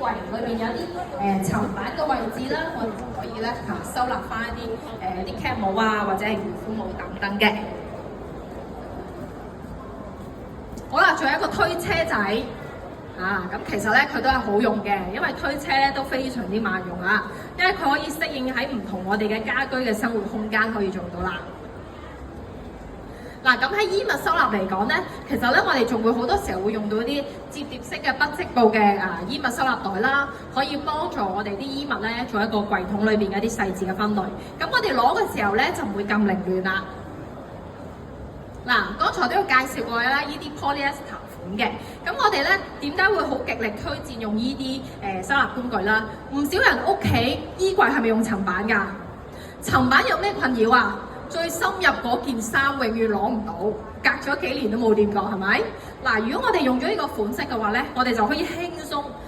櫃裏邊有啲層板嘅位置啦，我哋就可以咧收納翻一啲cap 帽啊，或者係漁夫帽等等嘅。好啦，仲有一個推車仔。咁其實咧佢都係好用嘅，因為推車咧都非常之萬用啊，因為佢可以適應喺唔同我哋嘅家居嘅生活空間可以做到啦。嗱，咁喺衣物收納嚟講咧，其實咧我哋仲會好多時候會用到啲摺疊式嘅不織布嘅衣物收納袋啦，可以幫助我哋啲衣物咧做一個櫃桶裏邊嘅一啲細緻嘅分類。咁我哋攞嘅時候咧就唔會咁凌亂啦。嗱，剛才都有介紹過啦，呢啲 polyester嘅，咁我哋咧點解會好極力推薦用呢啲收納工具啦？唔少人屋企衣櫃係咪用層板㗎？層板有咩困擾啊？最深入嗰件衫永遠攞唔到，隔咗幾年都冇掂過，係咪？嗱，如果我哋用咗呢個款式嘅話咧，我哋就可以輕鬆